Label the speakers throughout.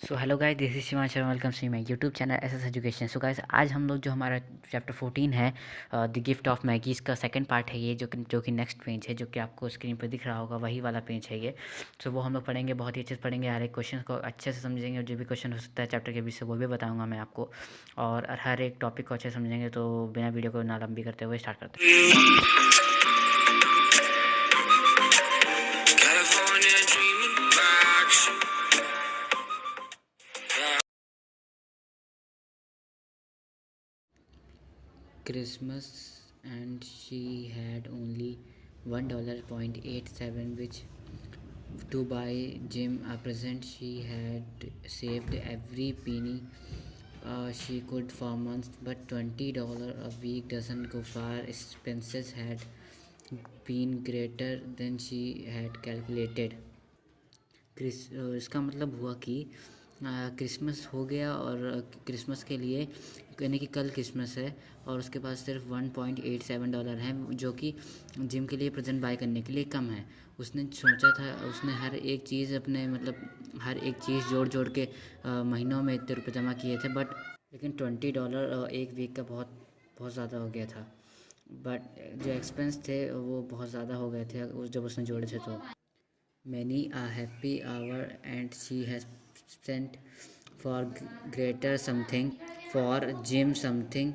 Speaker 1: So hello guys, this is Shivansh Sharma. Welcome to my YouTube channel S S education. So guys, आज हम लोग जो हमारा चैप्टर 14 है, द गिफ्ट ऑफ मैगी, इसका सेकंड पार्ट है ये, जो कि नेक्स्ट पेज है, जो कि आपको स्क्रीन पर दिख रहा होगा, वही वाला पेज है ये। सो वो हम लोग पढ़ेंगे, बहुत ही अच्छे से पढ़ेंगे। हर एक क्वेश्चन को अच्छे से समझेंगे और जो भी क्वेश्चन हो सकता है चैप्टर के बीच से वो भी बताऊँगा मैं आपको। और हर एक टॉपिक को अच्छे से समझेंगे। तो बिना वीडियो को ना लंबी करते हुए स्टार्ट करते हैं।
Speaker 2: California dreaming about you.
Speaker 1: Christmas, and she had only $1.87, which to buy Jim a present. She had saved every penny she could for months, but $20 a week doesn't go far. Expenses had been greater than she had calculated. इसका मतलब हुआ कि Christmas हो गया, और Christmas के लिए, यानी कि कल क्रिसमस है, और उसके पास सिर्फ $1.87 हैं, जो कि जिम के लिए प्रेजेंट बाय करने के लिए कम है। उसने सोचा था, उसने हर एक चीज़ अपने मतलब हर एक चीज़ जोड़ जोड़ के महीनों में इतने रुपये जमा किए थे, बट लेकिन $20 एक वीक का बहुत बहुत ज़्यादा हो गया था। बट जो एक्सपेंस थे वो बहुत ज़्यादा हो गए थे जब उसने जोड़े थे तो। Many a happy hour, and she has spent for greater something, for Jim something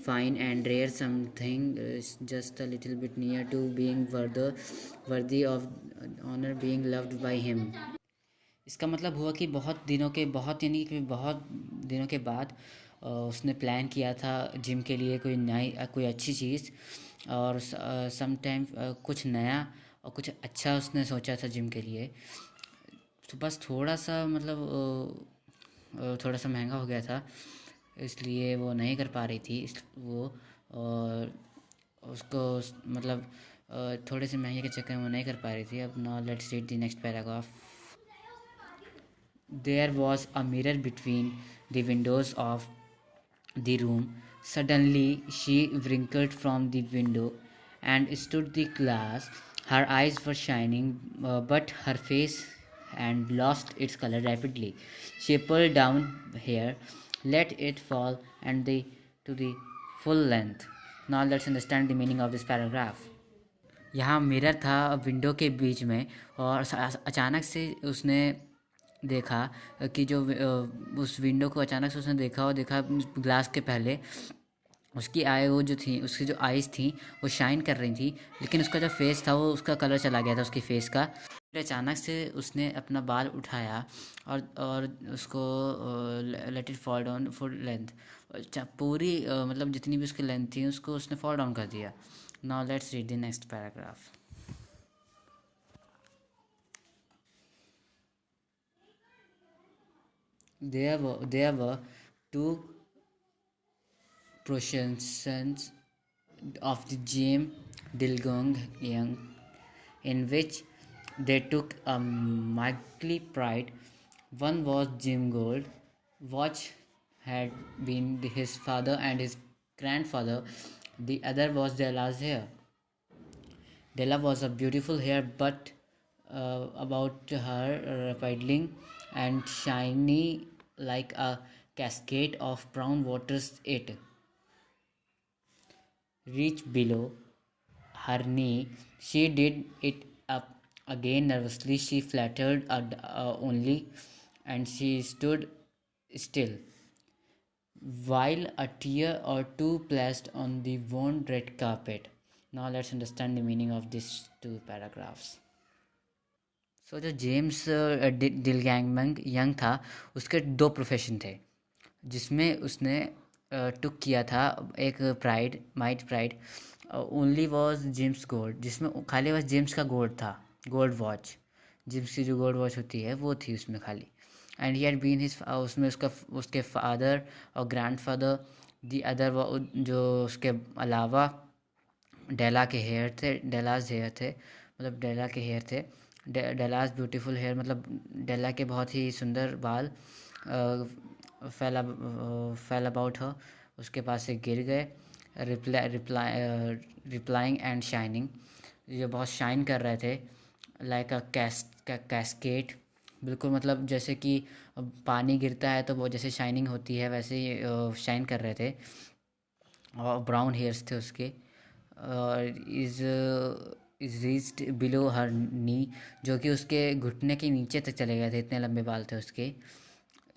Speaker 1: fine and rare, something just a little bit near to being worthy of honor, being loved by him. इसका मतलब हुआ कि बहुत दिनों के बाद उसने plan किया था जिम के लिए कोई अच्छी चीज़, और सम टाइम कुछ नया और कुछ अच्छा उसने सोचा था जिम के लिए। तो बस थोड़ा सा मतलब थोड़ा सा महंगा हो गया था, इसलिए वो नहीं कर पा रही थी वो, और उसको मतलब थोड़े से महंगे के चक्कर में वो नहीं कर पा रही थी। अब now let's read the next paragraph. There was a mirror between the windows of the room. Suddenly she wrinkled from the window and stood the glass. Her eyes were shining, but her face and lost its color rapidly. She pulled down hair, let it fall, and to the full length. Now let's understand the meaning of this paragraph. यहाँ mirror था window के बीच में, और अचानक से उसने देखा कि उस विंडो को अचानक से उसने देखा ग्लास के पहले उसकी आई वो जो थी, उसकी जो आइज़ थी वो शाइन कर रही थी, लेकिन उसका जो फेस था वो उसका कलर चला गया था उसकी फेस का। फिर अचानक से उसने अपना बाल उठाया और उसको let it fall down full length, पूरी मतलब जितनी भी उसकी लेंथ थी उसको उसने फॉल डाउन कर दिया। Now let's read the next paragraph. There were two processions of the James Dilgong Young, in which they took a mighty pride. One was Jim Gold, which had been his father and his grandfather. The other was Della's hair. Della was a beautiful hair, but about her paddling and shiny like a cascade of brown waters. It reached below her knee. She did it up again nervously. She fluttered only, and she stood still, while a tear or two splashed on the worn red carpet. Now let's understand the meaning of these two paragraphs. जो James डिलगैंगमंग young था, उसके दो profession थे जिसमें उसने टुक किया था। एक pride, might pride, only was James gold, जिसमें खाली बस जेम्स का गोल्ड था, गोल्ड वॉच, जेम्स की जो गोल्ड वॉच होती है वो थी उसमें खाली। And he had been his, उसमें उसके फादर और ग्रैंड फादर, दी अदर, जो उसके अलावा डेला के हेयर थे, डेलाज हेयर थे, मतलब डेला के हेयर थे। डेलाज ब्यूटीफुल हेयर, मतलब डेला के बहुत ही सुंदर बाल फैला फैल अबाउट हो, उसके पास से गिर गए। रिप्लाइंग एंड शाइनिंग, ये बहुत शाइन कर रहे थे, लाइक अ कैस्केट बिल्कुल मतलब जैसे कि पानी गिरता है तो वो जैसे शाइनिंग होती है वैसे ही शाइन कर रहे थे और ब्राउन हेयर्स थे उसके। इज़ इज़ रीच्ड बिलो हर नी, जो कि उसके घुटने के नीचे तक चले गए थे, इतने लंबे बाल थे उसके।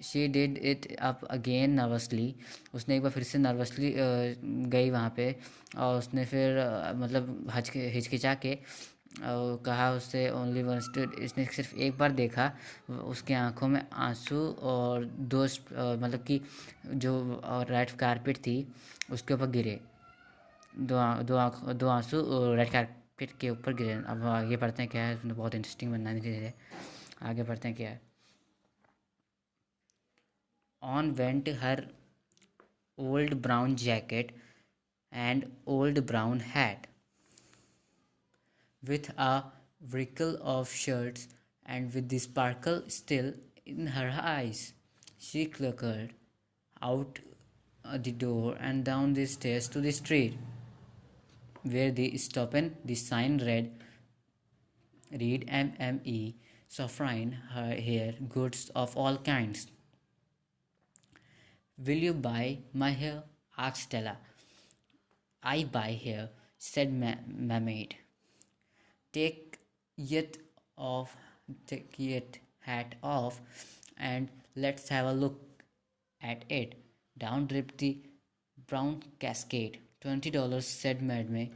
Speaker 1: She did it up again nervously, उसने एक बार फिर से नर्वसली गई वहाँ पे और उसने फिर मतलब हिचकिचा के कहा उससे ओनली वन स्टूड, इसने सिर्फ एक बार देखा, उसकी आंखों में आंसू और मतलब कि जो रेड कारपेट थी उसके ऊपर गिरे, दो आंसू रेड कारपेट के ऊपर गिरे। अब आगे पढ़ते हैं क्या है, इसमें बहुत इंटरेस्टिंग बनना है धीरे धीरे, आगे पढ़ते हैं क्या है। On went her old brown jacket and old brown hat, with a wrinkle of shirts and with the sparkle still in her eyes. She cluckered out the door and down the stairs to the street, where the stopping the sign read MME Soffrine hair goods of all kinds. Will you buy my hair? Asked Stella. I buy hair, said Mermaid. Take it off, take it hat off, and let's have a look at it. Down dripped the brown cascade. $20, said Mermaid,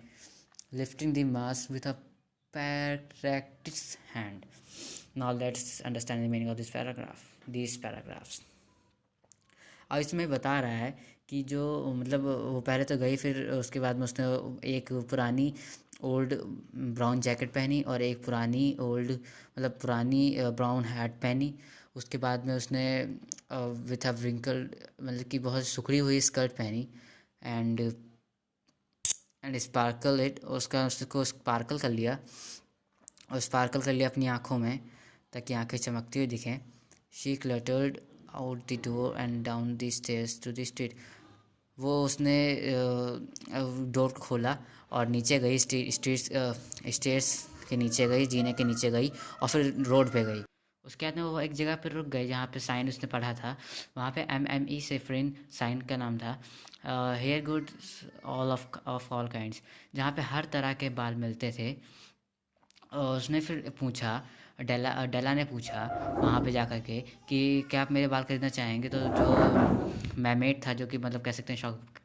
Speaker 1: lifting the mask with a practiced hand. Now let's understand the meaning of this paragraph. These paragraphs. और इसमें बता रहा है कि जो मतलब वो पहले तो गई, फिर उसके बाद में उसने एक पुरानी ओल्ड ब्राउन जैकेट पहनी और एक पुरानी ओल्ड मतलब पुरानी ब्राउन हैट पहनी। उसके बाद में उसने विथ अ व्रिंकल मतलब कि बहुत सुखड़ी हुई स्कर्ट पहनी एंड स्पार्कल इट, उसको स्पार्कल कर लिया और स्पार्कल कर लिया अपनी आँखों में ताकि आंखें चमकती हुई दिखें। She cluttered out the door and down the stairs to the street, वो उसने डोर को खोला और नीचे गई, स्टेयर्स के नीचे गई, जीने के नीचे गई और फिर रोड पे गई। उसके बाद में वो एक जगह पर रुक गई जहाँ पे साइन उसने पढ़ा था, वहाँ पे MME सेफ्रिन साइन का नाम था। Hair goods all of all kinds, जहाँ पे हर तरह के बाल मिलते थे। उसने फिर पूछा, डेला ने पूछा वहाँ पे जा कर के कि क्या आप मेरे बाल खरीदना चाहेंगे, तो जो मैमेड था जो कि मतलब कह सकते हैं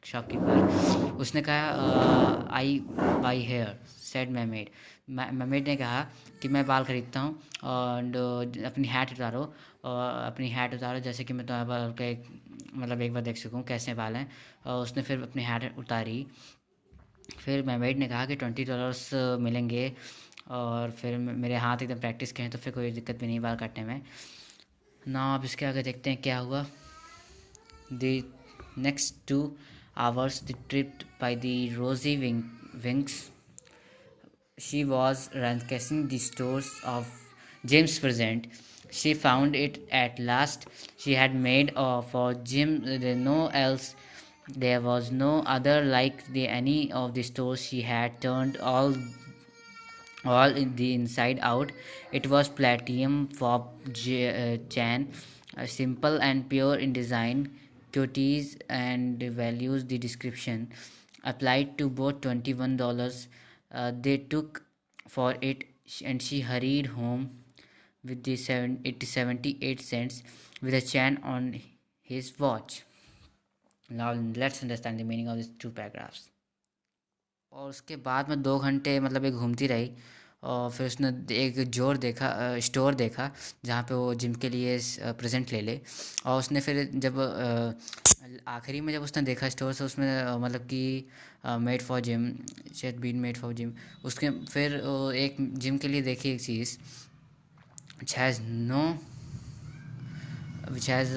Speaker 1: शॉपकीपर, उसने कहा आई बाई हेयर, सेड मैमेड। मैमेड ने कहा कि मैं बाल खरीदता हूँ और अपनी हैट उतारो, और अपनी हैट उतारो जैसे कि मैं तुम्हारे बाल का मतलब एक बार देख सकूँ कैसे बाल हैं। और उसने फिर अपनी हैट उतारी। फिर मैमेड ने कहा कि $20 मिलेंगे और फिर मेरे हाथ एकदम प्रैक्टिस के हैं तो फिर कोई दिक्कत भी नहीं बाल काटने में ना। अब इसके आगे देखते हैं क्या हुआ। The next 2 hours the trip by the rosy wings, she was ransacking the stores of Jim's present. She found it at last. She had made for Jim no else. There was no other like any of the stores. She had turned all in the inside out. It was platinum fob chan, simple and pure in design, cuties and values. The description applied to both $21 they took for it, and she hurried home with the 78 cents with a chain on his watch. Now let's understand the meaning of these 2 paragraphs. और उसके बाद में 2 घंटे मतलब ये घूमती रही और फिर उसने एक स्टोर देखा जहाँ पे वो जिम के लिए प्रेजेंट ले ले। और उसने फिर जब आखिरी में जब उसने देखा स्टोर से, उसमें मतलब कि मेड फॉर जिम, शायद बीन मेड फॉर जिम, उसके फिर एक जिम के लिए देखी एक चीज़ which has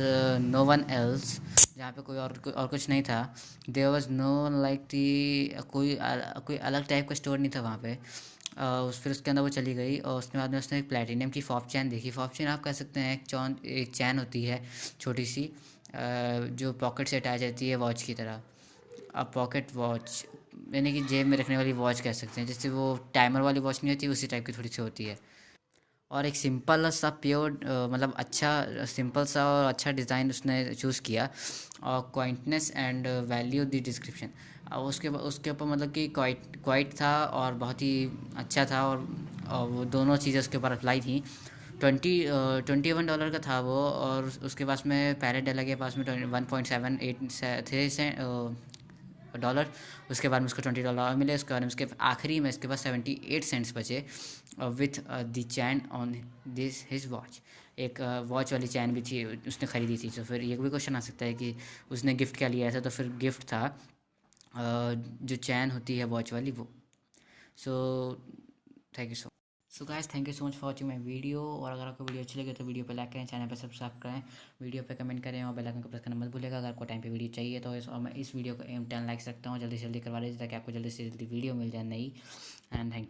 Speaker 1: no one else, जहाँ पे कोई और कुछ नहीं था। There was no like the, कोई अलग टाइप का स्टोर नहीं था वहाँ पे। फिर उसके अंदर वो चली गई और उसके बाद में उसने एक प्लेटिनियम की फॉप चैन देखी। फॉप चैन आप कह सकते हैं एक चैन होती है छोटी सी, जो पॉकेट से अटैच रहती है वॉच की तरह। अब पॉकेट वॉच यानी कि जेब में रखने वाली वॉच कह सकते हैं, जैसे वो टाइमर वाली वॉच नहीं होती, उसी टाइप की थोड़ी सी होती है। और एक सिंपल सा प्योर मतलब अच्छा सिंपल सा और अच्छा डिज़ाइन उसने चूज़ किया। और quietness and value the description, उसके ऊपर मतलब कि क्वाइट था और बहुत ही अच्छा था। और वो दोनों चीज़ें उसके ऊपर अप्लाई थी। 21 डॉलर का था वो। और उसके पास में पैराडेला के पास में 1.78 थे डॉलर। उसके बाद में उसको $20 और मिले। उसके बाद में उसके आखिरी में इसके पास 78 सेंट्स बचे with the chain on this his watch. एक वॉच वाली चैन भी थी उसने ख़रीदी थी। तो फिर ये भी क्वेश्चन आ सकता है कि उसने गिफ्ट क्या लिया ऐसा। तो फिर गिफ्ट था जो चैन होती है वॉच वाली वो। So thank you so guys, thank you so much for watching my video. और अगर आपको वीडियो अच्छी लगे तो वीडियो पे लाइक करें, चैनल पे सब्सक्राइब करें, वीडियो पे कमेंट करें और बेल आइकन को प्रेस करना मत भूलिएगा। अगर आपको टाइम पे वीडियो चाहिए तो और मैं इस वीडियो को 10 लाइक्स रखता हूँ, जल्दी से जल्दी करवा दीजिए ताकि आपको जल्दी से जल्दी वीडियो मिल जाए नई। And thank you.